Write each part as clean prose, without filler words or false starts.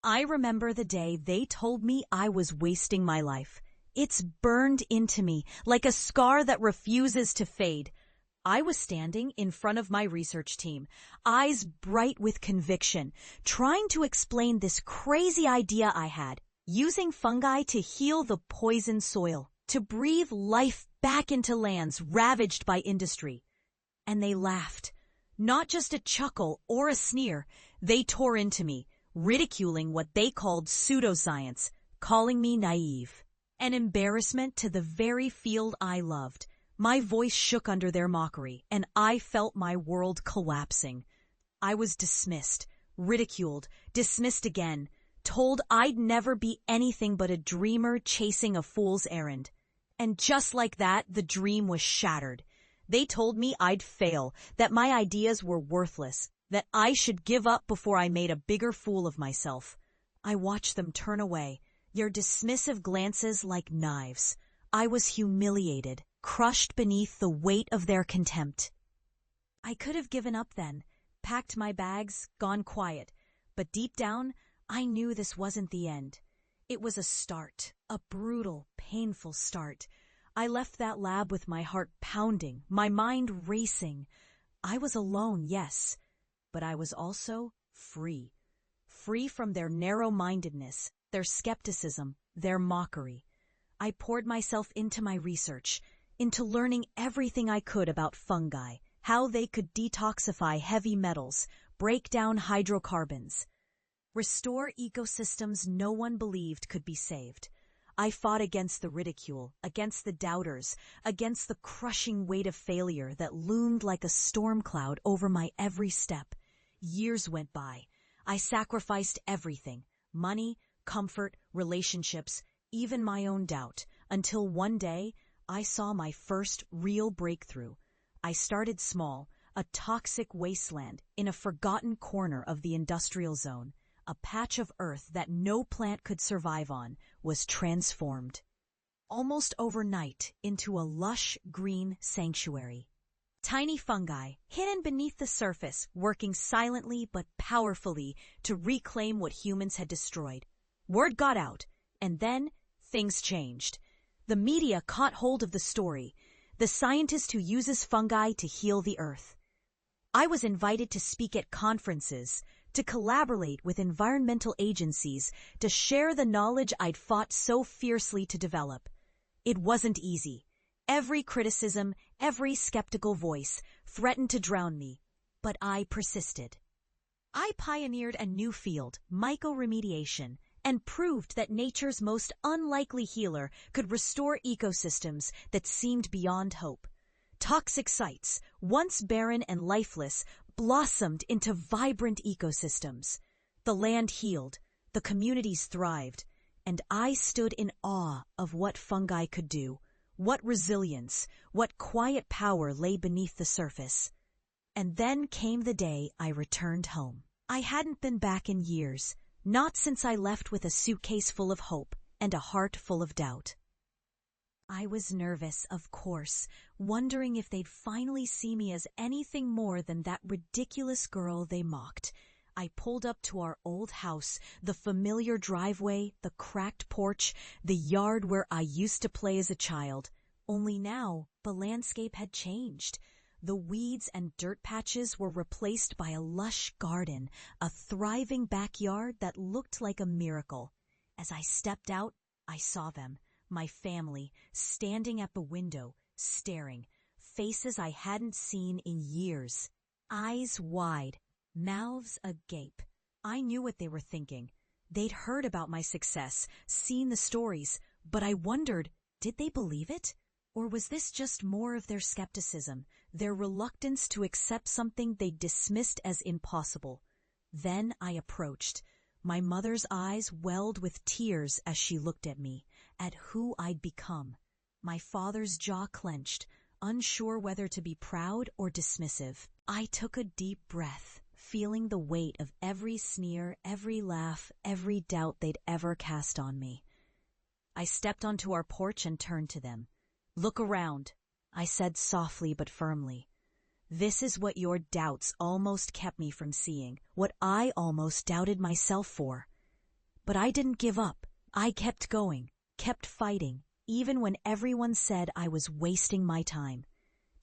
I remember the day they told me I was wasting my life. It's burned into me like a scar that refuses to fade. I was standing in front of my research team, eyes bright with conviction, trying to explain this crazy idea I had, using fungi to heal the poisoned soil, to breathe life back into lands ravaged by industry. And they laughed. Not just a chuckle or a sneer, they tore into me, ridiculing what they called pseudoscience, calling me naive. An embarrassment to the very field I loved. My voice shook under their mockery, and I felt my world collapsing. I was dismissed, ridiculed, dismissed again, told I'd never be anything but a dreamer chasing a fool's errand. And just like that, the dream was shattered. They told me I'd fail, that my ideas were worthless, that I should give up before I made a bigger fool of myself. I watched them turn away, their dismissive glances like knives. I was humiliated, crushed beneath the weight of their contempt. I could have given up then, packed my bags, gone quiet, but deep down, I knew this wasn't the end. It was a start, a brutal, painful start. I left that lab with my heart pounding, my mind racing. I was alone, yes, but I was also free. Free from their narrow-mindedness, their skepticism, their mockery. I poured myself into my research, into learning everything I could about fungi, how they could detoxify heavy metals, break down hydrocarbons, restore ecosystems no one believed could be saved. I fought against the ridicule, against the doubters, against the crushing weight of failure that loomed like a storm cloud over my every step. Years went by. I sacrificed everything, money, comfort, relationships, even my own doubt, until one day I saw my first real breakthrough. I started small, a toxic wasteland in a forgotten corner of the industrial zone. A patch of earth that no plant could survive on was transformed, almost overnight, into a lush green sanctuary. Tiny fungi, hidden beneath the surface, working silently but powerfully to reclaim what humans had destroyed. Word got out, and then things changed. The media caught hold of the story, the scientist who uses fungi to heal the earth. I was invited to speak at conferences, to collaborate with environmental agencies, to share the knowledge I'd fought so fiercely to develop. It wasn't easy. Every criticism, every skeptical voice threatened to drown me, but I persisted. I pioneered a new field, mycoremediation, and proved that nature's most unlikely healer could restore ecosystems that seemed beyond hope. Toxic sites, once barren and lifeless, blossomed into vibrant ecosystems. The land healed, the communities thrived, and I stood in awe of what fungi could do, what resilience, what quiet power lay beneath the surface. And then came the day I returned home. I hadn't been back in years, not since I left with a suitcase full of hope and a heart full of doubt. I was nervous, of course, wondering if they'd finally see me as anything more than that ridiculous girl they mocked. I pulled up to our old house, the familiar driveway, the cracked porch, the yard where I used to play as a child. Only now, the landscape had changed. The weeds and dirt patches were replaced by a lush garden, a thriving backyard that looked like a miracle. As I stepped out, I saw them. My family, standing at the window, staring, faces I hadn't seen in years, eyes wide, mouths agape. I knew what they were thinking. They'd heard about my success, seen the stories, but I wondered, did they believe it? Or was this just more of their skepticism, their reluctance to accept something they dismissed as impossible? Then I approached. My mother's eyes welled with tears as she looked at me, at who I'd become. My father's jaw clenched, unsure whether to be proud or dismissive. I took a deep breath, feeling the weight of every sneer, every laugh, every doubt they'd ever cast on me. I stepped onto our porch and turned to them. "Look around," I said softly but firmly. "This is what your doubts almost kept me from seeing, what I almost doubted myself for." But I didn't give up. I kept going, kept fighting, even when everyone said I was wasting my time.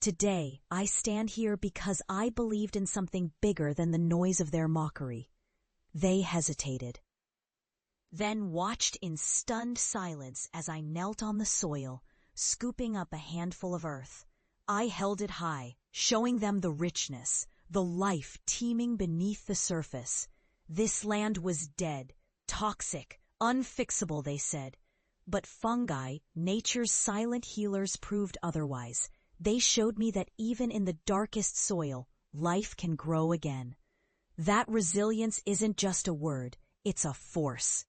Today, I stand here because I believed in something bigger than the noise of their mockery. They hesitated, then watched in stunned silence as I knelt on the soil, scooping up a handful of earth. I held it high, showing them the richness, the life teeming beneath the surface. This land was dead, toxic, unfixable, they said. But fungi, nature's silent healers, proved otherwise. They showed me that even in the darkest soil, life can grow again. That resilience isn't just a word, it's a force.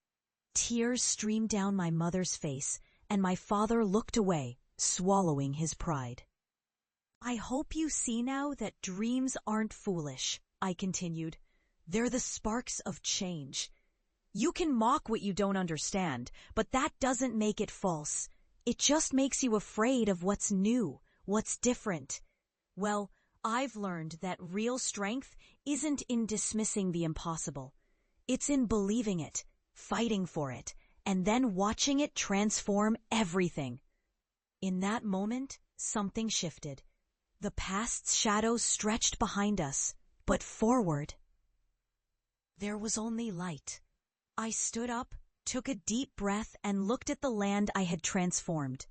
Tears streamed down my mother's face, and my father looked away, swallowing his pride. I hope you see now that dreams aren't foolish, I continued. They're the sparks of change. You can mock what you don't understand, but that doesn't make it false. It just makes you afraid of what's new, what's different. Well, I've learned that real strength isn't in dismissing the impossible. It's in believing it, fighting for it, and then watching it transform everything. In that moment, something shifted. The past's shadows stretched behind us, but forward, there was only light. I stood up, took a deep breath, and looked at the land I had transformed.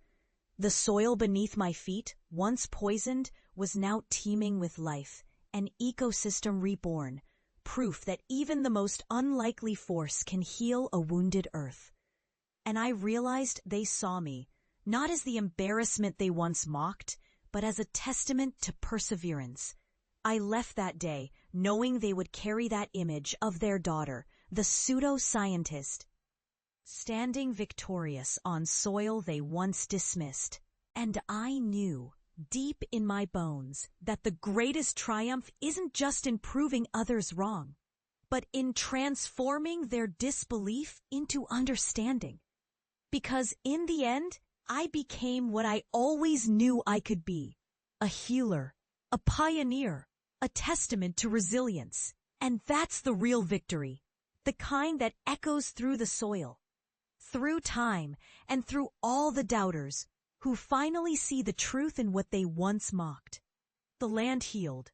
The soil beneath my feet, once poisoned, was now teeming with life, an ecosystem reborn, proof that even the most unlikely force can heal a wounded earth. And I realized they saw me, not as the embarrassment they once mocked, but as a testament to perseverance. I left that day knowing they would carry that image of their daughter, the pseudo-scientist, standing victorious on soil they once dismissed. And I knew, deep in my bones, that the greatest triumph isn't just in proving others wrong, but in transforming their disbelief into understanding. Because in the end, I became what I always knew I could be: a healer, a pioneer, a testament to resilience. And that's the real victory, the kind that echoes through the soil, through time, and through all the doubters who finally see the truth in what they once mocked. The land healed,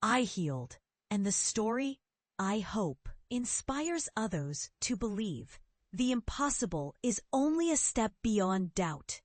I healed, and the story, I hope, inspires others to believe the impossible is only a step beyond doubt.